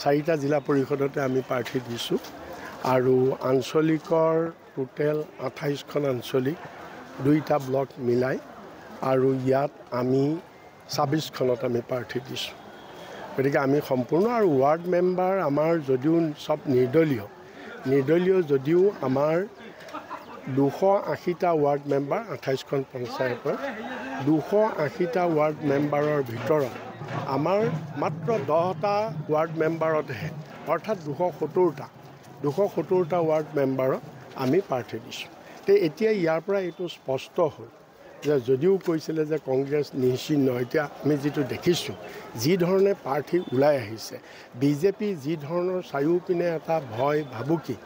4টা জিলা পৰিষদতে আমি প্ৰাৰ্থী দিছোঁ আৰু আঞ্চলিকৰ টোটেল 28খন আঞ্চলিক 2টা ব্লক মিলাই আৰু ইয়াত আমি 26খনত আমি প্ৰাৰ্থী দিছোঁ গতিকে আমি সম্পূৰ্ণ আৰু ৱাৰ্ড মেম্বাৰ আমাৰ যদিও সব নিৰ্দলীয় যদিও আমাৰ 280টা ৱাৰ্ড মেম্বাৰ 28খন পঞ্চায়তৰ 280টা ৱাৰ্ড মেম্বাৰৰ ভিতৰত আমাৰ মাত্ৰ 10টা ৱাৰ্ড মেম্বাৰতহে অৰ্থাৎ 270টা ৱাৰ্ড মেম্বাৰত আমি প্ৰাৰ্থী দিছোঁ তে এতিয়া ইয়াৰ পৰা এইটো স্পষ্ট হ'ল যে যদিও কৈছিলে যে কংগ্ৰেছ নিশ্চিহ্ন এতিয়া আমি যেটো দেখিছোঁ যি ধৰণে প্ৰাৰ্থী ওলাই আহিছে বিজেপি যি ধৰণৰ চাৰিওপিনে এটা ভয় ভাবুকি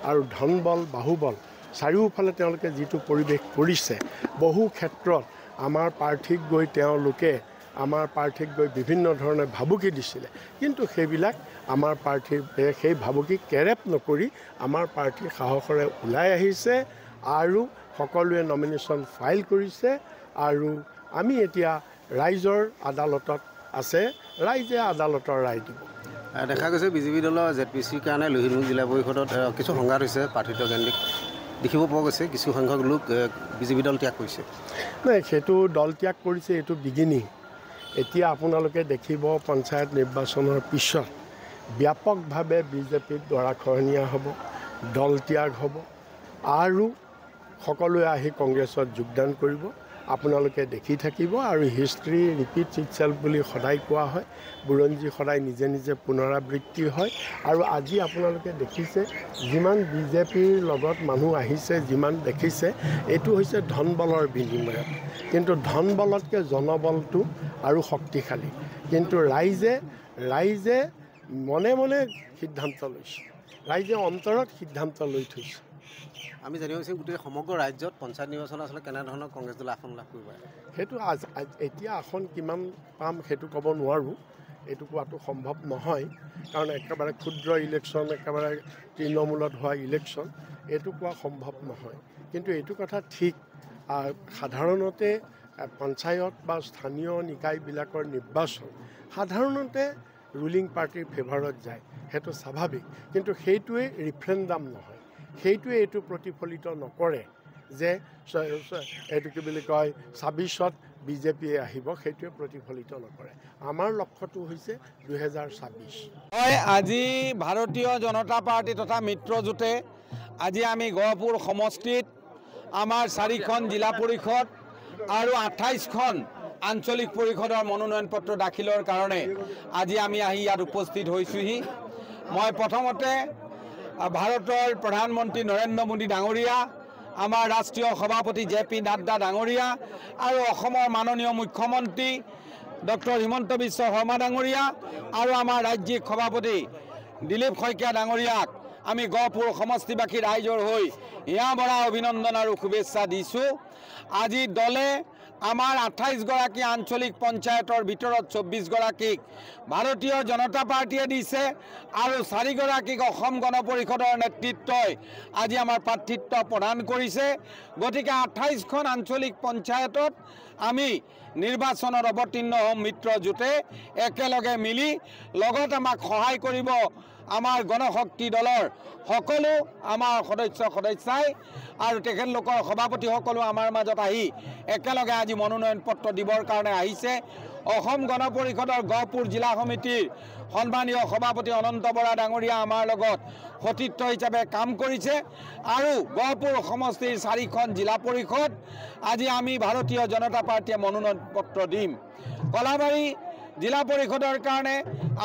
আৰু ধনবল বাহুবল চাৰিওফালে তেওঁলোকে যিটো পৰিৱেশ কৰিছে বহু ক্ষেত্ৰত আমাৰ প্ৰাৰ্থীক গৈ তেওঁলোকে আমাৰ প্ৰাৰ্থীক গৈ বিভিন্ন ধৰণে ভাবুকি দিছিলে কিন্তু সেইবিলাক আমাৰ প্ৰাৰ্থীৰ সেই ভাবুকি কেৰেপ নকৰি আমাৰ প্ৰাৰ্থী সাহসৰে ওলাই আহিছে আৰু সকলোৱে নমিনেশ্যন ফাইল কৰিছে আৰু আমি এতিয়া ৰাইজৰ আদালতত আছে ৰাইজে আদালতৰ ৰায় দিব দেখা গৈছে বিজেপি দলৰ জেপিচিৰ কাৰণে লোহিতমুখ জিলা পৰিষদত কিছু সংঘাত হৈছে প্ৰাৰ্থিত্ব কেন্দ্ৰিক দেখিব পোৱা গৈছে কিছু সংখ্যক লোক বিজেপি দল ত্যাগ কৰিছে নাই সেইটো দল ত্যাগ কৰিছে এইটো বিগিনিং এতিয়া আপোনালোকে দেখিব পঞ্চায়ত নিৰ্বাচনৰ পিছত ব্যাপকভাৱে বিজেপিৰ গৰাখহনীয়া হ'ব দল ত্যাগ হ'ব আৰু সকলোৱে আহি কংগ্ৰেছত যোগদান কৰিব আপোনালোকে দেখি থাকিব আৰু হিষ্ট্ৰী ৰিপিটছ ইটসেল্ফ বুলি সদায় কোৱা হয় বুৰঞ্জী সদায় নিজে নিজে পুনৰাবৃত্তি হয় আৰু আজি আপোনালোকে দেখিছে যিমান বিজেপিৰ লগত মানুহ আহিছে যিমান দেখিছে এইটো হৈছে ধনবলৰ বিনিময়ত কিন্তু ধনবলতকৈ জনবলটো আৰু শক্তিশালী কিন্তু ৰাইজে মনে মনে সিদ্ধান্ত লৈছে ৰাইজে অন্তৰত সিদ্ধান্ত লৈ থৈছে আমি জানিব বিচাৰিম গোটেই সমগ্ৰ ৰাজ্যত পঞ্চায়ত নিৰ্বাচন আসলে কেনেধৰণৰ কংগ্ৰেছ দলে আসন লাভ কৰিব সেইটো এতিয়া আসন কিমান পাম সেইটো ক'ব নোৱাৰোঁ এইটো কোৱাটো সম্ভৱ নহয় কাৰণ একেবাৰে ক্ষুদ্ৰ ইলেকশ্যন একেবাৰে তৃণমূলত হোৱা ইলেকশ্যন এইটো কোৱা সম্ভৱ নহয় কিন্তু এইটো কথা ঠিক সাধাৰণতে পঞ্চায়ত বা স্থানীয় নিকায়বিলাকৰ নিৰ্বাচন সাধাৰণতে ৰুলিং পাৰ্টিৰ ফেভাৰত যায় সেইটো স্বাভাৱিক কিন্তু সেইটোৱে ৰিফাৰেণ্ডাম নহয় সেইটোৱে এইটো প্ৰতিফলিত নকৰে যে এইটো কি বুলি কয় 26ত বিজেপিয়ে আহিব সেইটোৱে প্ৰতিফলিত নকৰে আমাৰ লক্ষ্যটো হৈছে 2026 হয় আজি ভাৰতীয় জনতা পাৰ্টি তথা মিত্ৰজোঁটে আজি আমি গহপুৰ সমষ্টিত আমাৰ 4খন জিলা পৰিষদ আৰু 28খন আঞ্চলিক পৰিষদৰ মনোনয়ন পত্ৰ দাখিলৰ কাৰণে আজি আমি আহি ইয়াত উপস্থিত হৈছোহি মই প্ৰথমতে ভাৰতৰ প্ৰধানমন্ত্ৰী নৰেন্দ্ৰ মোদী ডাঙৰীয়া আমাৰ ৰাষ্ট্ৰীয় সভাপতি জেপি নাড্ডা ডাঙৰীয়া আৰু অসমৰ মাননীয় মুখ্যমন্ত্ৰী ডক্টৰ হিমন্ত বিশ্ব শৰ্মা ডাঙৰীয়া আৰু আমাৰ ৰাজ্যিক সভাপতি দিলীপ শইকীয়া ডাঙৰীয়াক আমি গহপুৰ সমষ্টিবাসী ৰাইজৰ হৈ হিয়া বৰা অভিনন্দন আৰু শুভেচ্ছা দিছোঁ আজি দলে আমাৰ 28গৰাকী আঞ্চলিক পঞ্চায়তৰ ভিতৰত 24গৰাকীক ভাৰতীয় জনতা পাৰ্টিয়ে দিছে আৰু 4গৰাকীক অসম গণ পৰিষদৰ নেতৃত্বই আজি আমাৰ প্ৰাৰ্থিত্ব প্ৰদান কৰিছে গতিকে 28খন আঞ্চলিক পঞ্চায়তত আমি নিৰ্বাচনত অৱতীৰ্ণ হ'ম মিত্ৰজোঁটে একেলগে মিলি লগত আমাক সহায় কৰিব আমাৰ গণশক্তি দলৰ সকলো আমাৰ সদস্যাই আৰু তেখেতলোকৰ সভাপতিসকলো আমাৰ মাজত আহি একেলগে আজি মনোনয়ন পত্ৰ দিবৰ কাৰণে আহিছে অসম গণ পৰিষদৰ গহপুৰ জিলা সমিতিৰ সন্মানীয় সভাপতি অনন্ত বৰা ডাঙৰীয়া আমাৰ লগত সতীৰ্থ হিচাপে কাম কৰিছে আৰু গহপুৰ সমষ্টিৰ 4খন জিলা পৰিষদ আজি আমি ভাৰতীয় জনতা পাৰ্টিয়ে মনোনয়ন পত্ৰ দিম কলাবাৰী জিলা পৰিষদৰ কাৰণে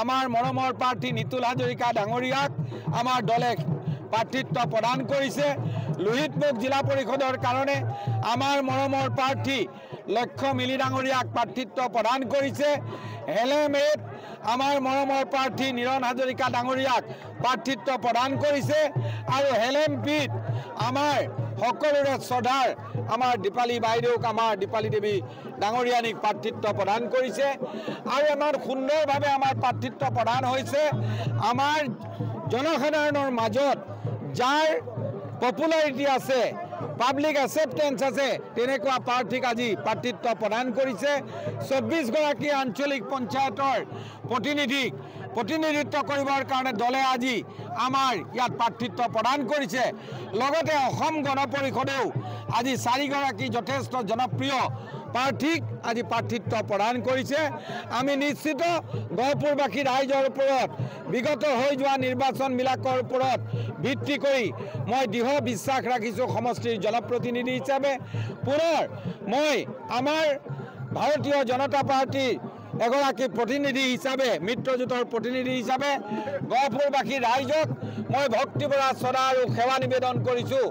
আমাৰ মৰমৰ প্ৰাৰ্থী নিতুল হাজৰিকা ডাঙৰীয়াক আমাৰ দলে প্ৰাৰ্থিত্ব প্ৰদান কৰিছে লোহিতমুখ জিলা পৰিষদৰ কাৰণে আমাৰ মৰমৰ প্ৰাৰ্থী লক্ষ্য মিলি ডাঙৰীয়াক প্ৰাৰ্থিত্ব প্ৰদান কৰিছে হেলেমেট আমাৰ মৰমৰ প্ৰাৰ্থী নিৰণ হাজৰিকা ডাঙৰীয়াক প্ৰাৰ্থিত্ব প্ৰদান কৰিছে আৰু হেলেমপিত আমাৰ সকলোৰে শ্ৰদ্ধাৰ আমাৰ দীপালী বাইদেউক আমাৰ দীপালী দেৱী ডাঙৰীয়ানীক প্ৰাৰ্থিত্ব প্ৰদান কৰিছে আৰু আমাৰ সুন্দৰভাৱে আমাৰ প্ৰাৰ্থিত্ব প্ৰদান হৈছে আমাৰ জনসাধাৰণৰ মাজত যাৰ পপুলাৰিটি আছে পাব্লিক একসেপ্টেন্স আছে তেনেকুৱা প্ৰাৰ্থীক আজি প্ৰাৰ্থিত্ব প্ৰদান কৰিছে 24গৰাকী আঞ্চলিক পঞ্চায়তৰ প্ৰতিনিধিক প্ৰতিনিধিত্ব কৰিবৰ কাৰণে দলে আজি আমাৰ ইয়াত প্ৰাৰ্থিত্ব প্ৰদান কৰিছে লগতে অসম গণ পৰিষদেও আজি 4গৰাকী যথেষ্ট জনপ্ৰিয় প্ৰাৰ্থীক আজি প্ৰাৰ্থিত্ব প্ৰদান কৰিছে আমি নিশ্চিত গহপুৰবাসী ৰাইজৰ ওপৰত বিগত হৈ যোৱা নিৰ্বাচনবিলাকৰ ওপৰত ভিত্তি কৰি মই দৃঢ় বিশ্বাস ৰাখিছোঁ সমষ্টিৰ জনপ্ৰতিনিধি হিচাপে পুনৰ মই আমাৰ ভাৰতীয় জনতা পাৰ্টিৰ এগৰাকী প্ৰতিনিধি হিচাপে মিত্ৰজোঁটৰ প্ৰতিনিধি হিচাপে গহপুৰবাসী ৰাইজক মই ভক্তিভৰা শ্ৰদ্ধা আৰু সেৱা নিবেদন কৰিছোঁ।